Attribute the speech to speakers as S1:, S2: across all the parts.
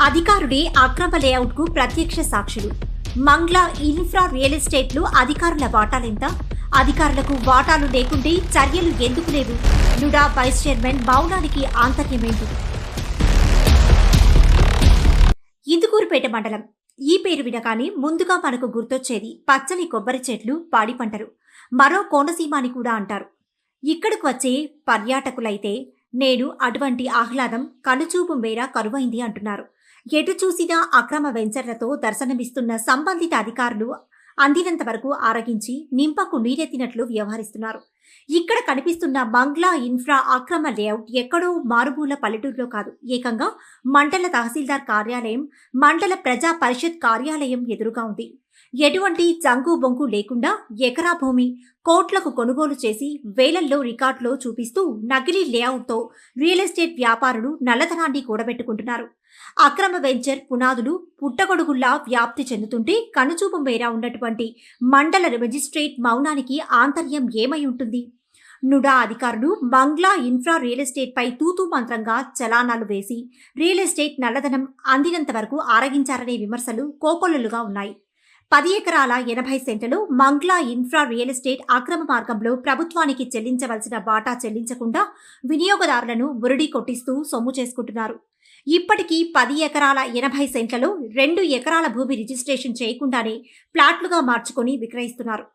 S1: అధికారులే అక్రమ లేఅవుట్కు ప్రత్యక్ష సాక్షులు. మంగ్లా ఇన్ఫ్రా రియల్ ఎస్టేట్లు అధికారుల వాటాలెంత? అధికారులకు వాటాలు లేకుంటే చర్యలు ఎందుకు లేవు? నుడా వైస్ చైర్మన్ మౌనానికి ఆంతర్యమేంటి? ఇందుకూరుపేట మండలం. ఈ పేరు వినగానే ముందుగా మనకు గుర్తొచ్చేది పచ్చని కొబ్బరి చెట్లు, పాడి పంటలు. మరో కోనసీమ అని కూడా అంటారు. ఇక్కడకు వచ్చే పర్యాటకులైతే నేడు అటువంటి ఆహ్లాదం కనుచూపు మేర కరువైంది అంటున్నారు. ఎటు చూసినా అక్రమ వెంచర్లతో దర్శనమిస్తున్న సంబంధిత అధికారులు అందినంత వరకు ఆరగించి నింపకు నీరెత్తినట్లు వ్యవహరిస్తున్నారు. ఇక్కడ కనిపిస్తున్న మంగ్లా ఇన్ఫ్రా అక్రమ లేఅవుట్ ఎక్కడో మారుమూల పల్లెటూరులో కాదు, ఏకంగా మండల తహసీల్దార్ కార్యాలయం, మండల ప్రజా పరిషత్ కార్యాలయం ఎదురుగా ఉంది. ఎటువంటి జంగు బొంగు లేకుండా ఎకరా భూమి కోట్లకు కొనుగోలు చేసి వేలల్లో రికార్డులో చూపిస్తూ నకిలీ లేఅవుట్తో రియల్ ఎస్టేట్ వ్యాపారులు నల్లధనాన్ని కూడబెట్టుకుంటున్నారు. అక్రమ వెంచర్ పునాదులు పుట్టగొడుగుల్లా వ్యాప్తి చెందుతుంటే కనుచూపు మేర ఉన్నటువంటి మండల మెజిస్ట్రేట్ మౌనానికి ఆంతర్యం ఏమై ఉంటుంది? నుడా అధికారులు మంగ్లా ఇన్ఫ్రా రియల్ ఎస్టేట్ పై తూతూ మంత్రంగా చలానాలు వేసి రియల్ ఎస్టేట్ నల్లధనం అందినంత వరకు ఆరగించారనే విమర్శలు కోకొల్లలుగా ఉన్నాయి. 10 ఎకరాల 80 సెంట్లలో మంగ్లా ఇన్ఫ్రా రియల్ ఎస్టేట్ అక్రమ మార్గంలో ప్రభుత్వానికి చెల్లించవలసిన వాటా చెల్లించకుండా వినియోగదారులను బురిడి కొట్టిస్తూ సొమ్ము చేసుకుంటున్నారు. ఇప్పటికీ 10 ఎకరాల 80 సెంట్లలో 2 ఎకరాల భూమి రిజిస్ట్రేషన్ చేయకుండానే ప్లాట్లుగా మార్చుకొని విక్రయిస్తున్నారు.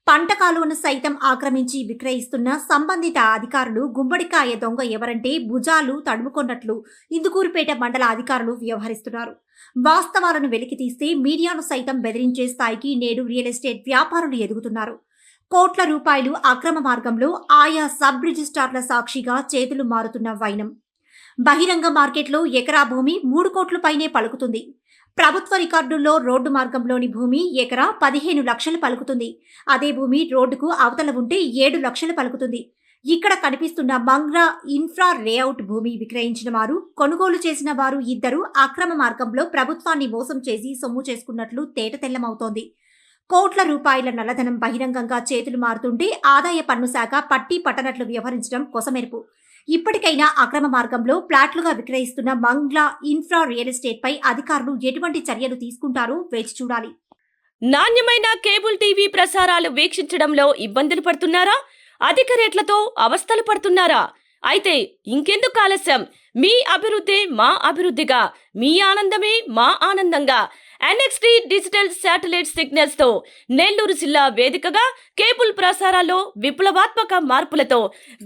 S1: పంట కాలువను సైతం ఆక్రమించి విక్రయిస్తున్న సంబంధిత అధికారులు గుమ్మడికాయ దొంగ ఎవరంటే భుజాలు తడుముకొన్నట్లు ఇందుకూరుపేట మండల అధికారులు వ్యవహరిస్తున్నారు. వాస్తవాలను వెలికితీస్తే మీడియాను సైతం బెదిరించే స్థాయికి నేడు రియల్ ఎస్టేట్ వ్యాపారులు ఎదుగుతున్నారు. కోట్ల రూపాయలు అక్రమ మార్గంలో ఆయా సబ్ రిజిస్ట్రార్ల సాక్షిగా చేతులు మారుతున్న వైనం. బహిరంగ మార్కెట్లో ఎకరా భూమి 3 కోట్ల పైనే పలుకుతుంది. ప్రభుత్వ రికార్డుల్లో రోడ్డు మార్గంలోని భూమి ఎకరా 15 లక్షలు పలుకుతుంది. అదే భూమి రోడ్డుకు అవతల ఉంటే 7 లక్షలు పలుకుతుంది. ఇక్కడ కనిపిస్తున్న మంగ్లా ఇన్ఫ్రా లేఅవుట్ భూమి విక్రయించిన వారు, కొనుగోలు చేసిన వారు ఇద్దరు అక్రమ మార్గంలో ప్రభుత్వాన్ని మోసం చేసి సొమ్ము చేసుకున్నట్లు తేటతెల్లమవుతోంది. కోట్ల రూపాయల నల్లధనం బహిరంగంగా చేతులు మారుతుంటే ఆదాయ పన్ను శాఖ పట్టి పట్టనట్లు వ్యవహరించడం కొసమెరుపు. ఇప్పటికైనా అక్రమ మార్గంలో ప్లాట్లుగా విక్రయిస్తున్న మంగ్లా ఇన్ఫ్రా రియల్ ఎస్టేట్ పై అధికారులు ఎటువంటి చర్యలు తీసుకుంటారో వేచి చూడాలి.
S2: నాణ్యమైన కేబుల్ టీవీ ప్రసారాలు వీక్షించడంలో ఇబ్బందులు పడుతున్నారా? అధిక రేట్లతో అవస్థలు పడుతున్నారా? అయితే ఇంకెందుకు ఆలస్యం? మీ అభివృద్ధి మా అభివృద్ధిగా, మీ ఆనందమే మా ఆనందంగా NXT డిజిటల్ శాటిలైట్ సిగ్నల్స్ తో నెల్లూరు జిల్లా వేదికగా కేబుల్ ప్రసారాల్లో విప్లవాత్మక మార్పులతో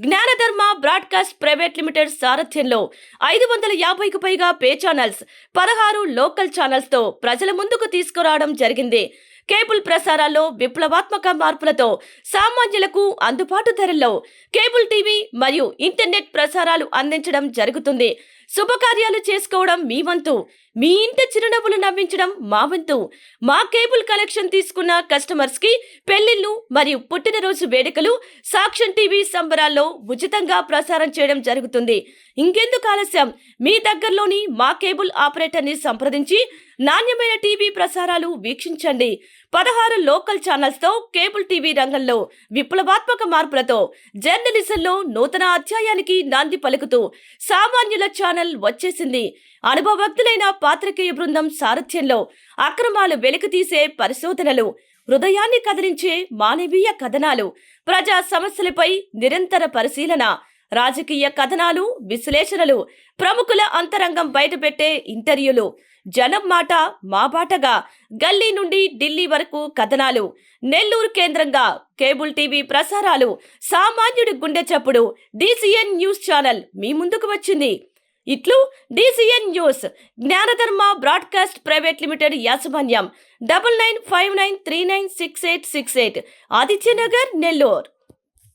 S2: జ్ఞానధర్మ బ్రాడ్కాస్ట్ ప్రైవేట్ లిమిటెడ్ సారథ్యంలో 550కు పైగా పే ఛానల్స్, 16 లోకల్ ఛానల్స్ తో ప్రజల ముందుకు తీసుకురావడం జరిగింది. కేబుల్ ప్రసారాల్లో విప్లవాత్మక మార్పులతో సామాన్యులకు అందుబాటు ధరల్లో కేబుల్ టీవీ మరియు ఇంటర్నెట్ ప్రసారాలు అందించడం జరుగుతుంది. శుభకార్యాలు చేసుకోవడం మీ వంతు, మీ ఇంటి చిరునవ్వులు నవ్వించడం మా వంతు. మా కేబుల్ కలెక్షన్ తీసుకున్న కస్టమర్స్ కి పెళ్లిళ్లు మరియు పుట్టినరోజు వేడుకలు సాక్ష్యం టీవీ సంబరాల్లో ఉచితంగా ప్రసారం చేయడం జరుగుతుంది. ఇంకెందుకు ఆలస్యం? మీ దగ్గరలోని మా కేబుల్ ఆపరేటర్ ని సంప్రదించి నాణ్యమైన టీవీ ప్రసారాలు వీక్షించండి. 16 లోకల్ ఛానల్స్ తో కేబుల్ టీవీ రంగంలో విప్లవాత్మక మార్పులతో జర్నలిజంలో నూతన అధ్యాయానికి నాంది పలుకుతూ సామాన్యుల ఛానల్ వచ్చేసింది. అనుభవజ్ఞులైన పాత్రికేయ బృందం సారథ్యంలో అక్రమాలు వెలికితీసే పరిశోధనలు, హృదయాన్ని కదిలించే మానవీయ కథనాలు, ప్రజా సమస్యలపై నిరంతర పరిశీలన, రాజకీయ కథనాలు, విశ్లేషణలు, ప్రముఖుల అంతరంగం బయటపెట్టే ఇంటర్వ్యూలు, జనం మాట మా బాటగా గల్లీ నుండి ఢిల్లీ వరకు కథనాలు, నెల్లూరు కేంద్రంగా కేబుల్ టీవీ ప్రసారాలు, సామాన్యుడి గుండె చప్పుడు DCN న్యూస్ ఛానల్ మీ ముందుకు వచ్చింది. ఇట్లు DCN news, జ్ఞానధర్మ broadcast private limited యాజమాన్యం, 9959396868, ఆదిత్యనగర్, నెల్లూరు.